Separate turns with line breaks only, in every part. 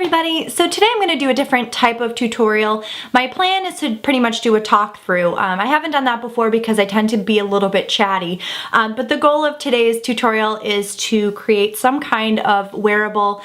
everybody, so today I'm going to do a different type of tutorial. My plan is to pretty much do a talk through. I haven't done that before because I tend to be a little bit chatty, but the goal of today's tutorial is to create some kind of wearable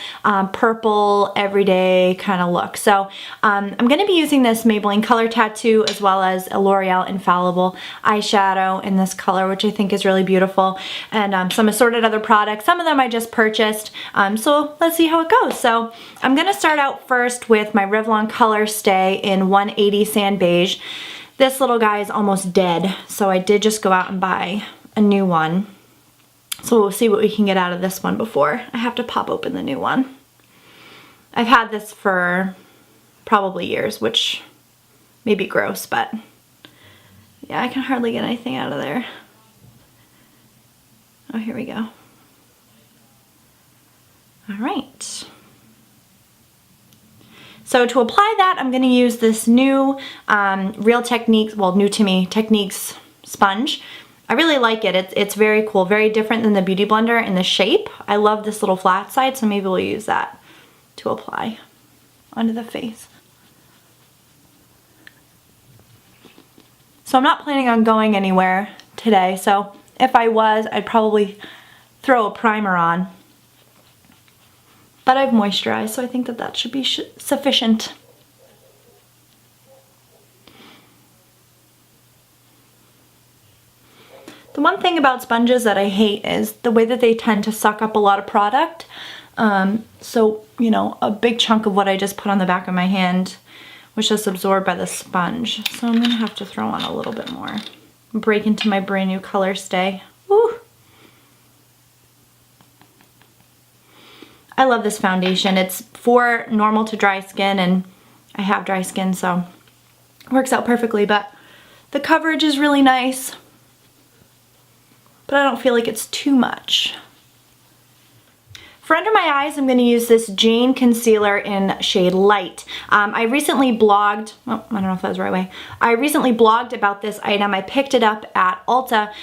purple everyday kind of look. So I'm going to be using this Maybelline Color Tattoo as well as a L'Oreal Infallible eyeshadow in this color, which I think is really beautiful, and some assorted other products. Some of them I just purchased, so let's see how it goes. So I'm going to start out first with my Revlon Color Stay in 180 Sand Beige. This little guy is almost dead, so I did just go out and buy a new one. So we'll see what we can get out of this one before I have to pop open the new one. I've had this for probably years, which may be gross, but yeah, I can hardly get anything out of there. Oh, here we go. All right. So to apply that, I'm going to use this new Real Techniques, well, new to me, Techniques sponge. I really like it. It's very cool, very different than the Beauty Blender in the shape. I love this little flat side, so maybe we'll use that to apply onto the face. So I'm not planning on going anywhere today, so if I was, I'd probably throw a primer on. But I've moisturized, so I think that that should be sufficient. The one thing about sponges that I hate is the way that they tend to suck up a lot of product. So, you know, a big chunk of what I just put on the back of my hand was just absorbed by the sponge. So I'm gonna have to throw on a little bit more. Break into my brand new Color Stay. Woo! I love this foundation. It's for normal to dry skin, and I have dry skin, so it works out perfectly, but the coverage is really nice, but I don't feel like it's too much. For under my eyes, I'm going to use this Jane Concealer in shade Light. I recently blogged, oh, I don't know if that was the right way. I recently blogged about this item. I picked it up at Ulta.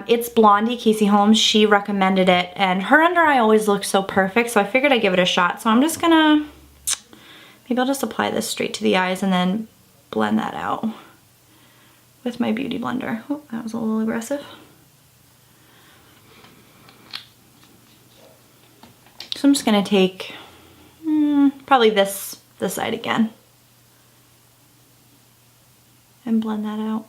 It's Blondie, Casey Holmes. She recommended it, and her under eye always looks so perfect, so I figured I'd give it a shot. So I'm just gonna, maybe I'll just apply this straight to the eyes and then blend that out with my Beauty Blender. Oh, that was a little aggressive. So I'm just going to take probably this side again and blend that out.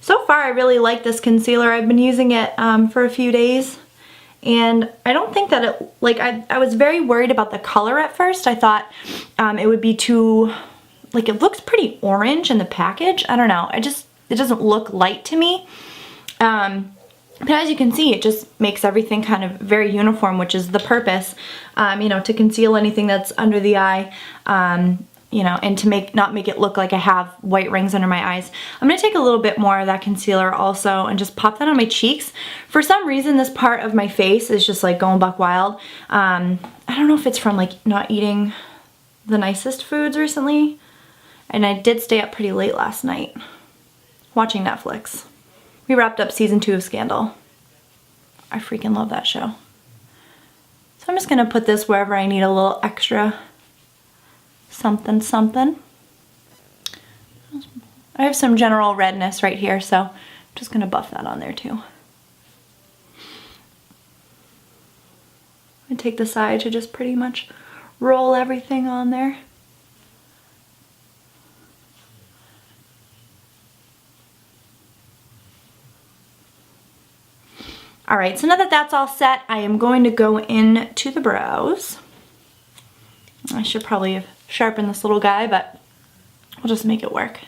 So far I really like this concealer. I've been using it for a few days, and I don't think that it, like, I was very worried about the color at first. I thought it would be too, like, it looks pretty orange in the package. I don't know. It doesn't look light to me. But as you can see, it just makes everything kind of very uniform, which is the purpose, you know, to conceal anything that's under the eye, you know, and to not make it look like I have white rings under my eyes. I'm going to take a little bit more of that concealer also and just pop that on my cheeks. For some reason, this part of my face is just like going buck wild. I don't know if it's from like not eating the nicest foods recently, and I did stay up pretty late last night watching Netflix. We wrapped up season 2 of Scandal. I freaking love that show. So I'm just gonna put this wherever I need a little extra something something. I have some general redness right here, so I'm just gonna buff that on there too. I take the side to just pretty much roll everything on there. Alright, so now that that's all set, I am going to go into the brows. I should probably have sharpened this little guy, but we'll just make it work.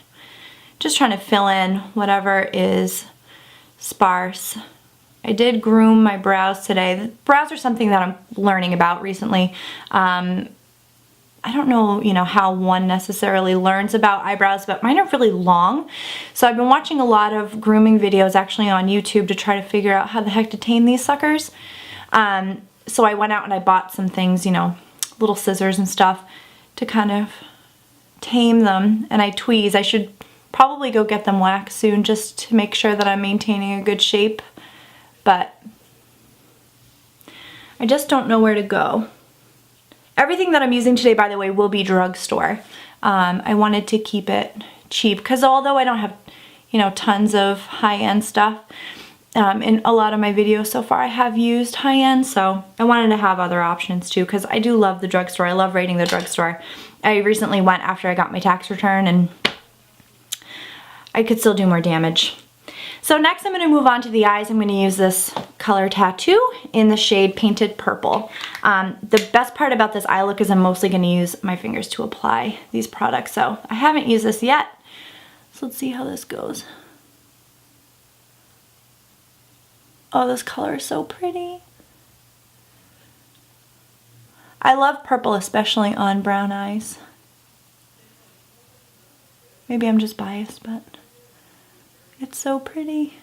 Just trying to fill in whatever is sparse. I did groom my brows today. The brows are something that I'm learning about recently. I don't know, you know, how one necessarily learns about eyebrows, but mine are really long. So I've been watching a lot of grooming videos actually on YouTube to try to figure out how the heck to tame these suckers. So I went out and I bought some things, you know, little scissors and stuff to kind of tame them, and I tweeze. I should probably go get them waxed soon just to make sure that I'm maintaining a good shape, but I just don't know where to go. Everything that I'm using today, by the way, will be Drugstore. I wanted to keep it cheap because although I don't have, you know, tons of high-end stuff, in a lot of my videos so far I have used high-end, so I wanted to have other options too because I do love the Drugstore. I love rating the Drugstore. I recently went after I got my tax return and I could still do more damage. So next I'm going to move on to the eyes. I'm going to use this color Tattoo in the shade Painted Purple. The best part about this eye look is I'm mostly going to use my fingers to apply these products. So I haven't used this yet. So let's see how this goes. Oh, this color is so pretty. I love purple, especially on brown eyes. Maybe I'm just biased, but it's so pretty.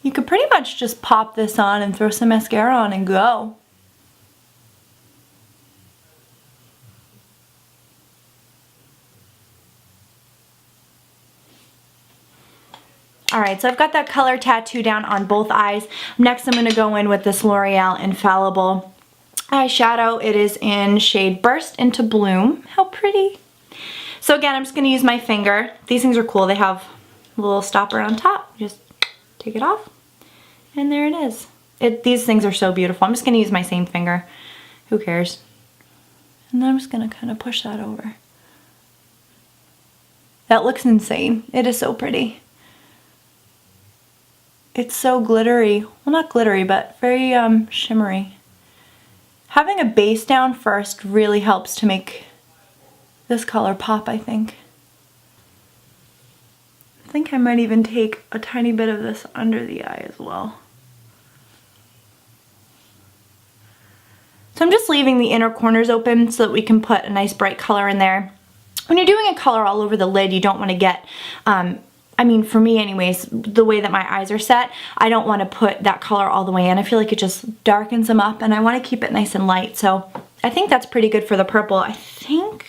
You could pretty much just pop this on and throw some mascara on and go. Alright, so I've got that color Tattoo down on both eyes. Next I'm going to go in with this L'Oreal Infallible eyeshadow. It is in shade Burst into Bloom. How pretty. So again, I'm just going to use my finger. These things are cool. They have a little stopper on top. Just take it off. And there it is. These things are so beautiful. I'm just going to use my same finger. Who cares? And then I'm just going to kind of push that over. That looks insane. It is so pretty. It's so glittery. Well, not glittery, but very shimmery. Having a base down first really helps to make this color pop, I think. I think I might even take a tiny bit of this under the eye as well. So I'm just leaving the inner corners open so that we can put a nice bright color in there. When you're doing a color all over the lid, you don't want to get, I mean, for me anyways, the way that my eyes are set, I don't want to put that color all the way in. I feel like it just darkens them up and I want to keep it nice and light. So I think that's pretty good for the purple. I think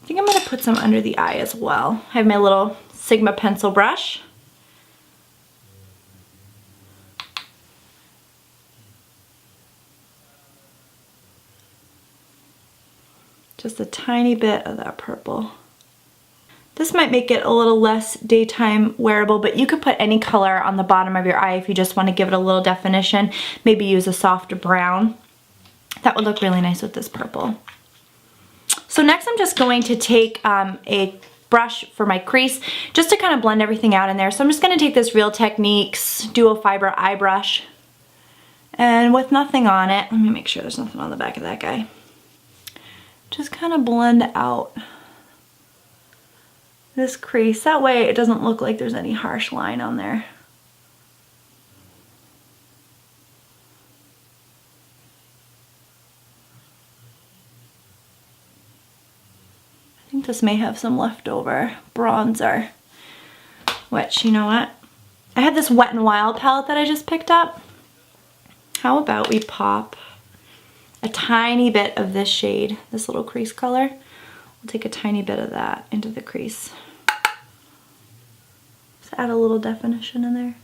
I'm going to put some under the eye as well. I have my little Sigma pencil brush. Just a tiny bit of that purple. This might make it a little less daytime wearable, but you could put any color on the bottom of your eye if you just want to give it a little definition. Maybe use a soft brown. That would look really nice with this purple. So next I'm just going to take a brush for my crease just to kind of blend everything out in there. So I'm just going to take this Real Techniques Duo Fiber Eye Brush, and with nothing on it, let me make sure there's nothing on the back of that guy. Just kind of blend out this crease. That way it doesn't look like there's any harsh line on there. I think this may have some leftover bronzer, which, you know what? I had this Wet n Wild palette that I just picked up. How about we pop a tiny bit of this shade, this little crease color. We'll take a tiny bit of that into the crease. Just add a little definition in there.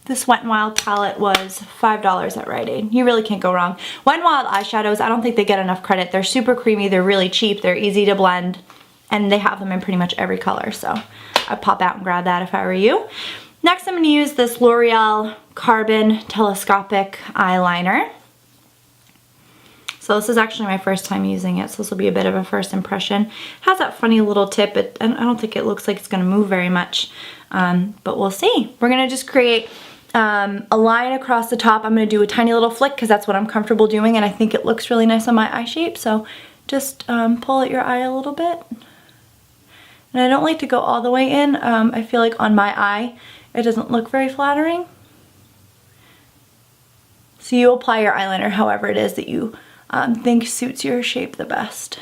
This Wet n Wild palette was $5 at Rite Aid. You really can't go wrong. Wet n Wild eyeshadows, I don't think they get enough credit. They're super creamy, they're really cheap, they're easy to blend, and they have them in pretty much every color, so I'd pop out and grab that if I were you. Next I'm going to use this L'Oreal Carbon Telescopic Eyeliner. So this is actually my first time using it, so this will be a bit of a first impression. It has that funny little tip, and I don't think it looks like it's going to move very much, but we'll see. We're going to just create a line across the top. I'm going to do a tiny little flick because that's what I'm comfortable doing, and I think it looks really nice on my eye shape, so just pull at your eye a little bit. And I don't like to go all the way in. I feel like on my eye it doesn't look very flattering. So you apply your eyeliner however it is that you think suits your shape the best.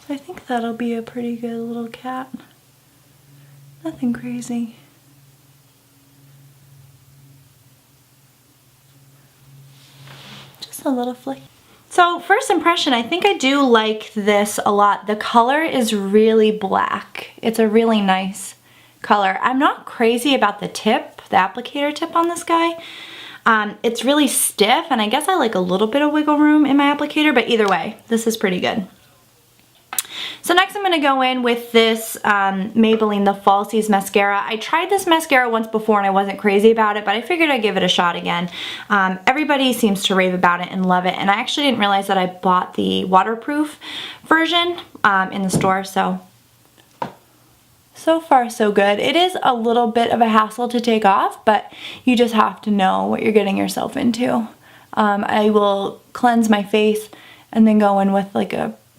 So I think that'll be a pretty good little cat. Nothing crazy. Just a little flick. So first impression, I think I do like this a lot. The color is really black. It's a really nice color. I'm not crazy about the tip, the applicator tip on this guy. It's really stiff, and I guess I like a little bit of wiggle room in my applicator, but either way, this is pretty good. So next I'm going to go in with this Maybelline The Falsies mascara. I tried this mascara once before and I wasn't crazy about it, but I figured I'd give it a shot again. Everybody seems to rave about it and love it, and I actually didn't realize that I bought the waterproof version in the store, so far so good. It is a little bit of a hassle to take off, but you just have to know what you're getting yourself into. I will cleanse my face and then go in with like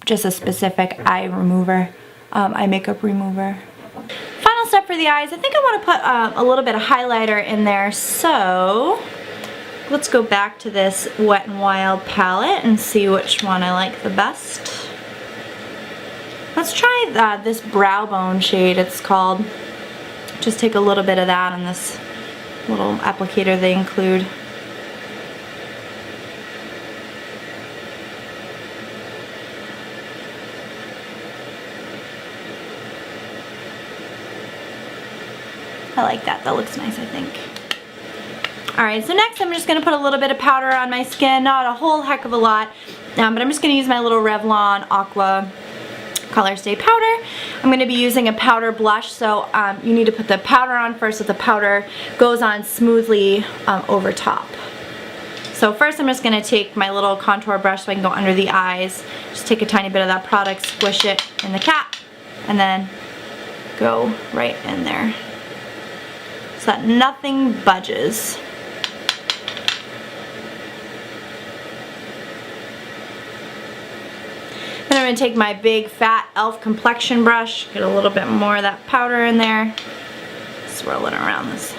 just a specific eye remover, eye makeup remover. Final step for the eyes, I think I want to put a little bit of highlighter in there, so let's go back to this Wet n Wild palette and see which one I like the best. Let's try this Brow Bone shade, it's called. Just take a little bit of that on this little applicator they include. I like that. That looks nice, I think. Alright, so next I'm just going to put a little bit of powder on my skin. Not a whole heck of a lot, but I'm just going to use my little Revlon Aqua Color Stay powder. I'm going to be using a powder blush, so you need to put the powder on first so the powder goes on smoothly over top. So first I'm just going to take my little contour brush so I can go under the eyes. Just take a tiny bit of that product, squish it in the cap, and then go right in there, so that nothing budges. Then I'm going to take my big fat e.l.f. complexion brush, get a little bit more of that powder in there, swirl it around this,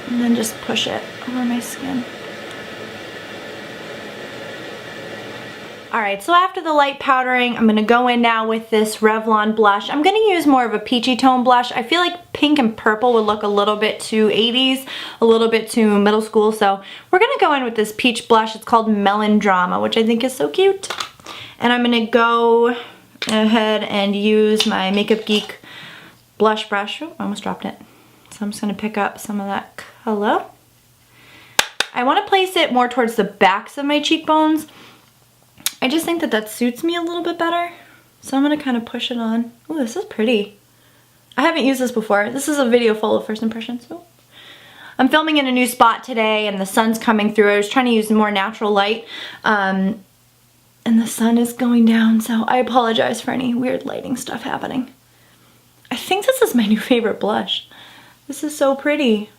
and then just push it over my skin. Alright, so after the light powdering, I'm going to go in now with this Revlon blush. I'm going to use more of a peachy tone blush. I feel like pink and purple would look a little bit too 80s, a little bit too middle school, so we're going to go in with this peach blush. It's called Melon Drama, which I think is so cute. And I'm going to go ahead and use my Makeup Geek blush brush. Oh, I almost dropped it. So I'm just going to pick up some of that color. I want to place it more towards the backs of my cheekbones. I just think that that suits me a little bit better. So I'm going to kind of push it on. Ooh, this is pretty. I haven't used this before. This is a video full of first impressions. Ooh. I'm filming in a new spot today and the sun's coming through. I was trying to use more natural light and the sun is going down, so I apologize for any weird lighting stuff happening. I think this is my new favorite blush. This is so pretty.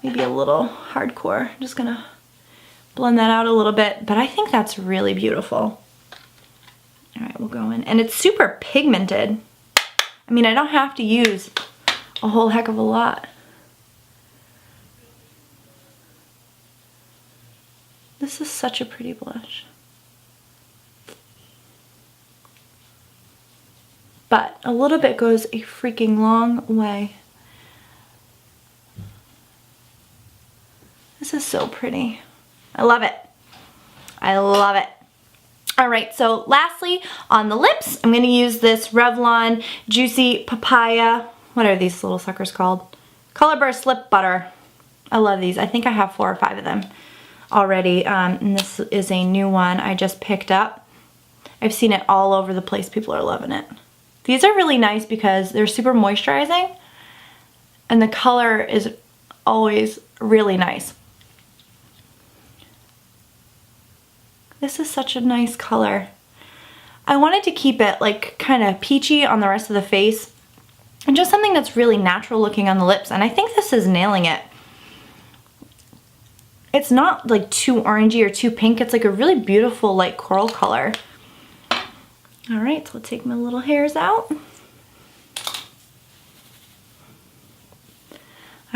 Maybe a little hardcore. I'm just going to blend that out a little bit, but I think that's really beautiful. Alright, we'll go in. And it's super pigmented. I mean, I don't have to use a whole heck of a lot. This is such a pretty blush. But a little bit goes a freaking long way. This is so pretty. I love it. I love it. Alright, so lastly, on the lips, I'm going to use this Revlon Juicy Papaya. What are these little suckers called? Color Burst Lip Butter. I love these. I think I have 4 or 5 of them already. And this is a new one I just picked up. I've seen it all over the place. People are loving it. These are really nice because they're super moisturizing. And the color is always really nice. This is such a nice color. I wanted to keep it like kind of peachy on the rest of the face and just something that's really natural looking on the lips, and I think this is nailing it. It's not like too orangey or too pink. It's like a really beautiful like coral color. Alright, so let's take my little hairs out.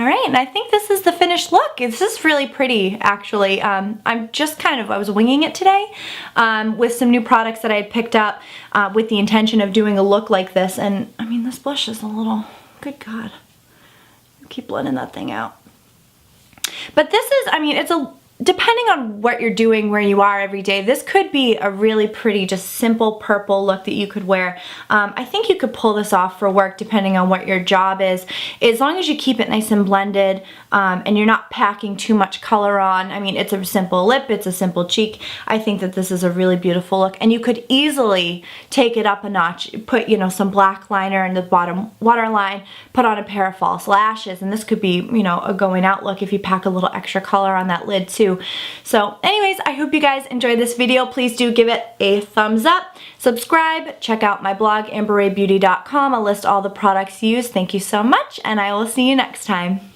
All right, and I think this is the finished look. This is really pretty, actually. I was winging it today with some new products that I had picked up with the intention of doing a look like this. And I mean, this blush is a little, good God. Keep blending that thing out. But this is, I mean, depending on what you're doing, where you are every day, this could be a really pretty, just simple purple look that you could wear. I think you could pull this off for work depending on what your job is. As long as you keep it nice and blended and you're not packing too much color on. I mean, it's a simple lip, it's a simple cheek. I think that this is a really beautiful look, and you could easily take it up a notch. Put, you know, some black liner in the bottom waterline, put on a pair of false lashes, and this could be, you know, a going out look if you pack a little extra color on that lid too. So anyways, I hope you guys enjoyed this video. Please do give it a thumbs up, subscribe, check out my blog, amberraybeauty.com. I'll list all the products used. Thank you so much, and I will see you next time.